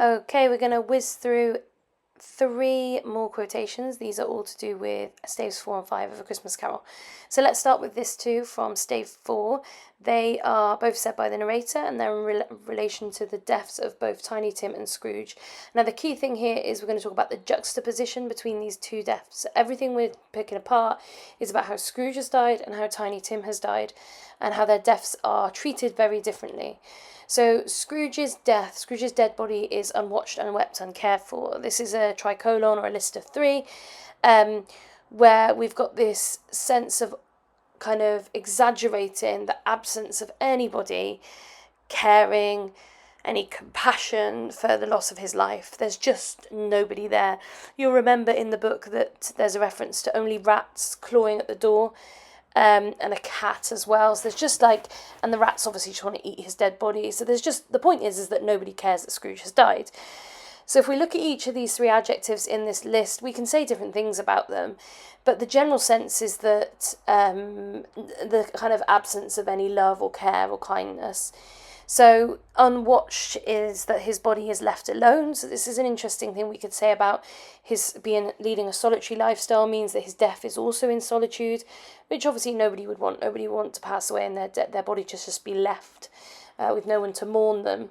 Okay, we're going to whiz through 3 more quotations. These are all to do with staves 4 and 5 of A Christmas Carol. So let's start with this 2 from stave 4. They are both said by the narrator, and they're in relation to the deaths of both Tiny Tim and Scrooge. Now the key thing here is we're going to talk about the juxtaposition between these 2 deaths. Everything we're picking apart is about how Scrooge has died and how Tiny Tim has died, and how their deaths are treated very differently. So Scrooge's dead body is unwatched, unwept, uncared for. This is a tricolon or a list of 3, where we've got this sense of kind of exaggerating the absence of anybody caring, any compassion for the loss of his life. There's just nobody there. You'll remember in the book that there's a reference to only rats clawing at the door. And a cat as well. So there's just and the rats obviously just want to eat his dead body. So there's just, the point is that nobody cares that Scrooge has died. So if we look at each of these 3 adjectives in this list, we can say different things about them. But the general sense is that the kind of absence of any love or care or kindness. So unwatched is that his body is left alone. So this is an interesting thing we could say about his leading a solitary lifestyle, means that his death is also in solitude, which obviously nobody would want. Nobody would want to pass away and their body just be left with no one to mourn them.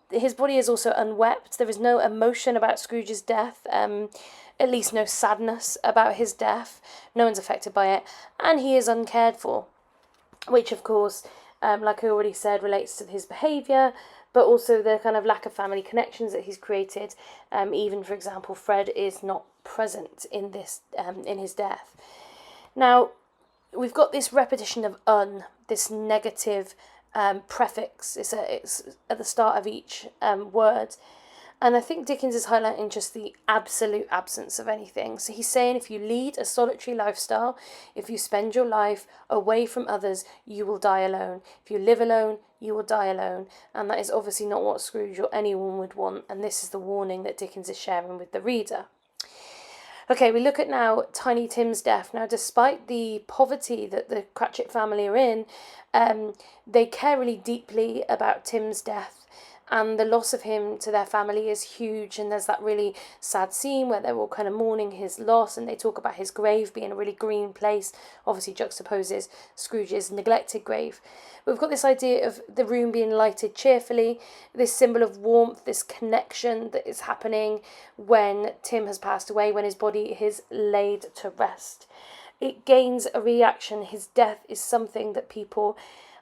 His body is also unwept. There is no emotion about Scrooge's death, at least no sadness about his death. No one's affected by it. And he is uncared for, which of course, like I already said, relates to his behaviour, but also the kind of lack of family connections that he's created. Even, for example, Fred is not present in this in his death. Now, we've got this repetition of this negative prefix. It's at the start of each word. And I think Dickens is highlighting just the absolute absence of anything. So he's saying if you lead a solitary lifestyle, if you spend your life away from others, you will die alone. If you live alone, you will die alone. And that is obviously not what Scrooge or anyone would want. And this is the warning that Dickens is sharing with the reader. Okay, we look at now Tiny Tim's death. Now, despite the poverty that the Cratchit family are in, they care really deeply about Tim's death. And the loss of him to their family is huge. And there's that really sad scene where they're all kind of mourning his loss. And they talk about his grave being a really green place. Obviously juxtaposes Scrooge's neglected grave. But we've got this idea of the room being lighted cheerfully. This symbol of warmth, this connection that is happening when Tim has passed away, when his body is laid to rest. It gains a reaction. His death is something that people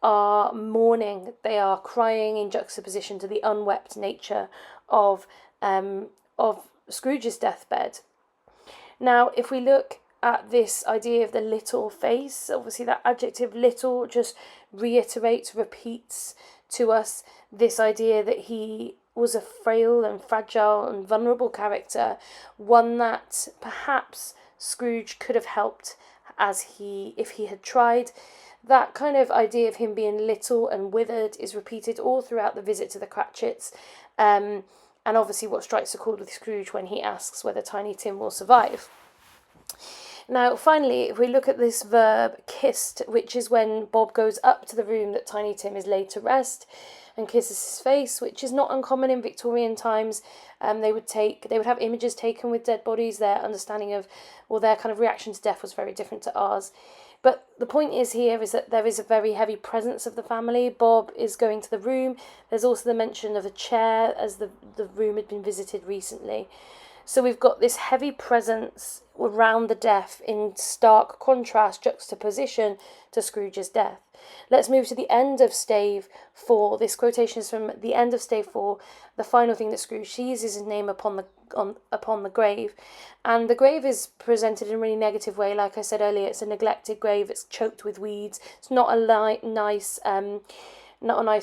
are mourning. They are crying in juxtaposition to the unwept nature of Scrooge's deathbed. Now, if we look at this idea of the little face, obviously that adjective little just repeats to us this idea that he was a frail and fragile and vulnerable character, one that perhaps Scrooge could have helped if he had tried. That kind of idea of him being little and withered is repeated all throughout the visit to the Cratchits, and obviously what strikes a chord with Scrooge when he asks whether Tiny Tim will survive. Now, finally, if we look at this verb, kissed, which is when Bob goes up to the room that Tiny Tim is laid to rest and kisses his face, which is not uncommon in Victorian times. They would have images taken with dead bodies. Their understanding of, or their kind of reaction to death was very different to ours. But the point is that there is a very heavy presence of the family. Bob is going to the room. There's also the mention of a chair as the room had been visited recently. So we've got this heavy presence around the death in stark contrast, juxtaposition to Scrooge's death. Let's move to the end of stave 4. This quotation is from the end of stave 4. The final thing that Scrooge sees is his name upon the grave. And the grave is presented in a really negative way. Like I said earlier, it's a neglected grave. It's choked with weeds. It's not a nice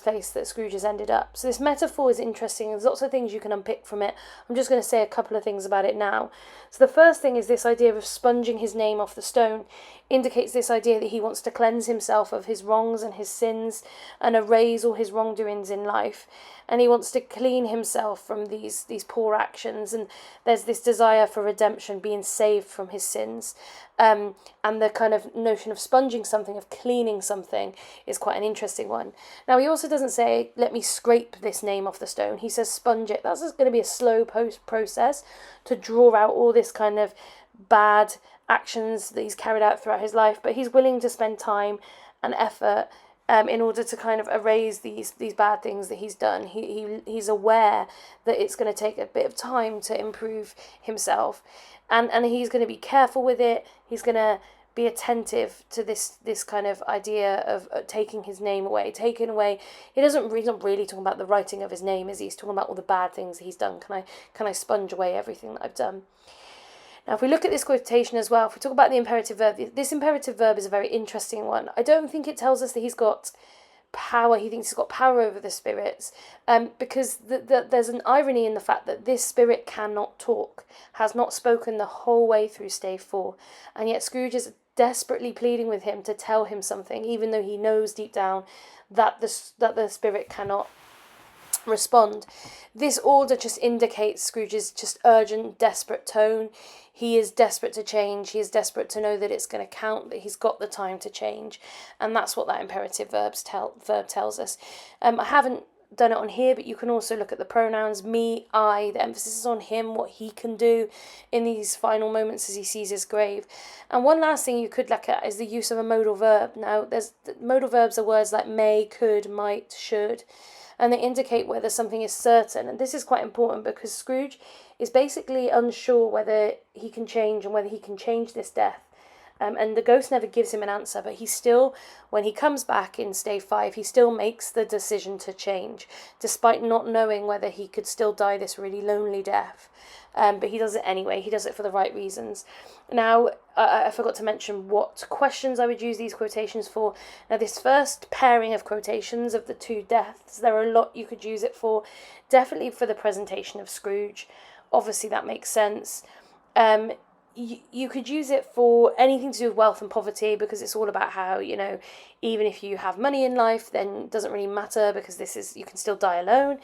place that Scrooge has ended up. So this metaphor is interesting. There's lots of things you can unpick from it. I'm just going to say a couple of things about it now. So the first thing is this idea of sponging his name off the stone indicates this idea that he wants to cleanse himself of his wrongs and his sins and erase all his wrongdoings in life. And he wants to clean himself from these poor actions. And there's this desire for redemption, being saved from his sins. And the kind of notion of sponging something, of cleaning something, is quite an interesting one. Now, he also doesn't say, let me scrape this name off the stone. He says sponge it. That's just going to be a slow process to draw out all this kind of bad actions that he's carried out throughout his life, but he's willing to spend time and effort in order to kind of erase these bad things that he's done. He's aware that it's going to take a bit of time to improve himself, and he's going to be careful with it. He's going to be attentive to this kind of idea of taking his name away, taking away. He's not really talking about the writing of his name, is he? He's talking about all the bad things he's done. Can I sponge away everything that I've done? Now, if we look at this quotation as well, if we talk about the imperative verb, this imperative verb is a very interesting one. I don't think it tells us that he's got power. He thinks he's got power over the spirits, because there's an irony in the fact that this spirit cannot talk, has not spoken the whole way through stave 4, and yet Scrooge is desperately pleading with him to tell him something, even though he knows deep down that the spirit cannot respond. This order just indicates Scrooge's just urgent, desperate tone. He is desperate to change. He is desperate to know that it's going to count, that he's got the time to change. And that's what that imperative verb tells us. I haven't done it on here, but you can also look at the pronouns me, I. The emphasis is on him, what he can do in these final moments as he sees his grave. And one last thing you could look at is the use of a modal verb. Now, modal verbs are words like may, could, might, should, and they indicate whether something is certain. And this is quite important because Scrooge is basically unsure whether he can change and whether he can change this death. And the ghost never gives him an answer, but he still, when he comes back in stave 5, he still makes the decision to change, despite not knowing whether he could still die this really lonely death. But he does it anyway. He does it for the right reasons. Now, I forgot to mention what questions I would use these quotations for. Now, this first pairing of quotations of the two deaths, there are a lot you could use it for. Definitely for the presentation of Scrooge. Obviously, that makes sense. You could use it for anything to do with wealth and poverty, because it's all about how, even if you have money in life, then it doesn't really matter because you can still die alone.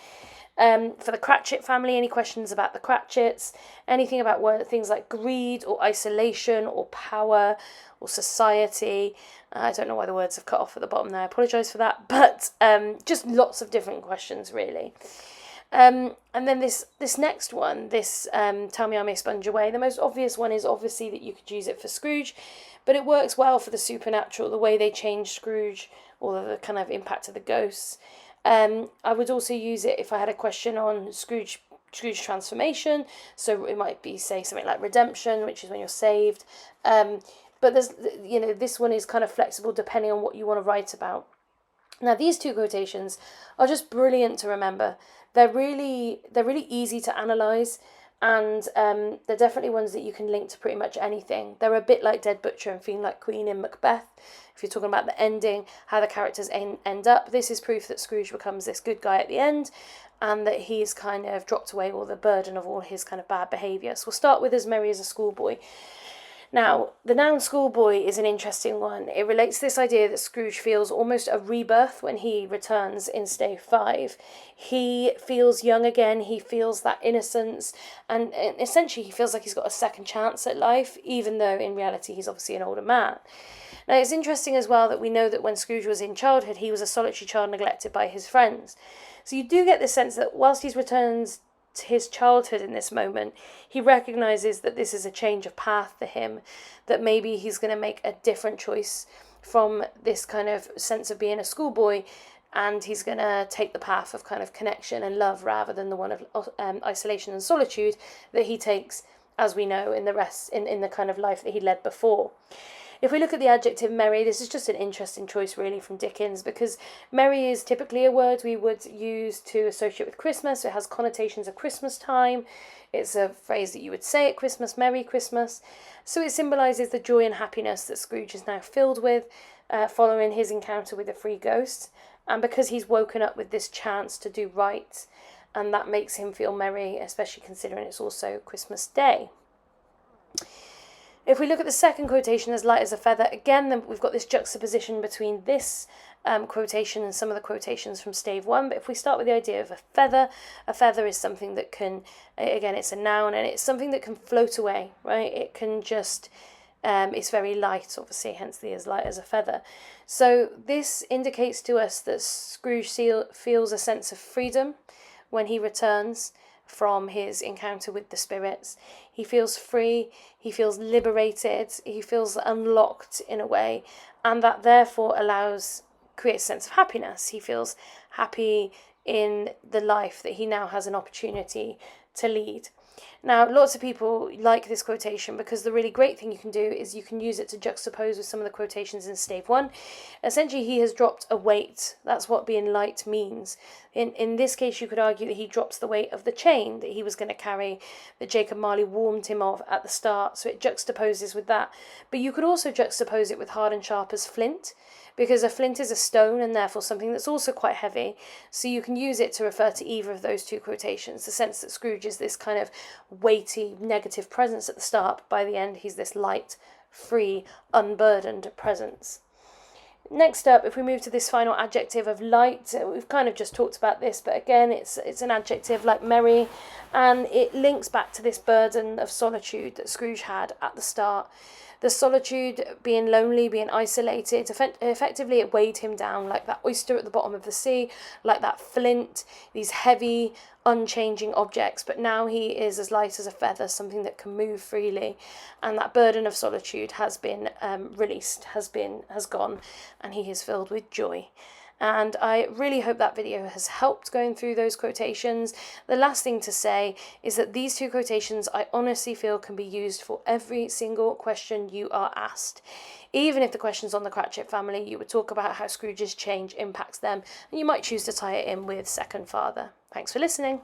For the Cratchit family, any questions about the Cratchits, anything about things like greed or isolation or power or society. I don't know why the words have cut off at the bottom there. I apologise for that. But just lots of different questions, really. And then this next one, tell me I may sponge away. The most obvious one is obviously that you could use it for Scrooge, but it works well for the supernatural, the way they change Scrooge, or the kind of impact of the ghosts. I would also use it if I had a question on Scrooge transformation. So it might be, say, something like redemption, which is when you're saved. But there's, this one is kind of flexible depending on what you want to write about. Now, these two quotations are just brilliant to remember. They're really easy to analyse, and they're definitely ones that you can link to pretty much anything. They're a bit like Dead Butcher and Feeling Like Queen in Macbeth. If you're talking about the ending, how the characters end up, this is proof that Scrooge becomes this good guy at the end, and that he's kind of dropped away all the burden of all his kind of bad behaviour. So we'll start with as merry as a schoolboy. Now, the noun schoolboy is an interesting one. It relates to this idea that Scrooge feels almost a rebirth when he returns in stave 5. He feels young again, he feels that innocence, and essentially he feels like he's got a second chance at life, even though in reality he's obviously an older man. Now, it's interesting as well that we know that when Scrooge was in childhood, he was a solitary child neglected by his friends. So you do get the sense that whilst he returns to his childhood in this moment, he recognises that this is a change of path for him, that maybe he's going to make a different choice from this kind of sense of being a schoolboy, and he's going to take the path of kind of connection and love rather than the one of isolation and solitude that he takes, as we know, in the kind of life that he led before. If we look at the adjective merry, this is just an interesting choice really from Dickens, because merry is typically a word we would use to associate with Christmas. It has connotations of Christmas time. It's a phrase that you would say at Christmas, Merry Christmas. So it symbolises the joy and happiness that Scrooge is now filled with following his encounter with the free ghost, and because he's woken up with this chance to do right, and that makes him feel merry, especially considering it's also Christmas Day. If we look at the second quotation, as light as a feather, again, then we've got this juxtaposition between this quotation and some of the quotations from stave 1. But if we start with the idea of a feather is something that can, again, it's a noun, and it's something that can float away, right? It can just It's very light, obviously, hence the as light as a feather. So this indicates to us that Scrooge feels a sense of freedom when he returns from his encounter with the spirits. He feels free, he feels liberated, he feels unlocked in a way, and that therefore creates a sense of happiness. He feels happy in the life that he now has an opportunity to lead. Now, lots of people like this quotation because the really great thing you can do is you can use it to juxtapose with some of the quotations in stave 1. Essentially, he has dropped a weight. That's what being light means. In this case, you could argue that he drops the weight of the chain that he was going to carry, that Jacob Marley warned him of at the start, so it juxtaposes with that. But you could also juxtapose it with hard and sharp as flint, because a flint is a stone and therefore something that's also quite heavy. So you can use it to refer to either of those two quotations, the sense that Scrooge is this kind of weighty, negative presence at the start, but by the end he's this light, free, unburdened presence. Next up, if we move to this final adjective of light, we've kind of just talked about this, but again, it's an adjective like merry, and it links back to this burden of solitude that Scrooge had at the start. The solitude, being lonely, being isolated, effectively it weighed him down like that oyster at the bottom of the sea, like that flint, these heavy, unchanging objects. But now he is as light as a feather, something that can move freely. And that burden of solitude has been released, has gone, and he is filled with joy. And I really hope that video has helped going through those quotations. The last thing to say is that these two quotations I honestly feel can be used for every single question you are asked. Even if the question's on the Cratchit family, you would talk about how Scrooge's change impacts them, and you might choose to tie it in with second father. Thanks for listening.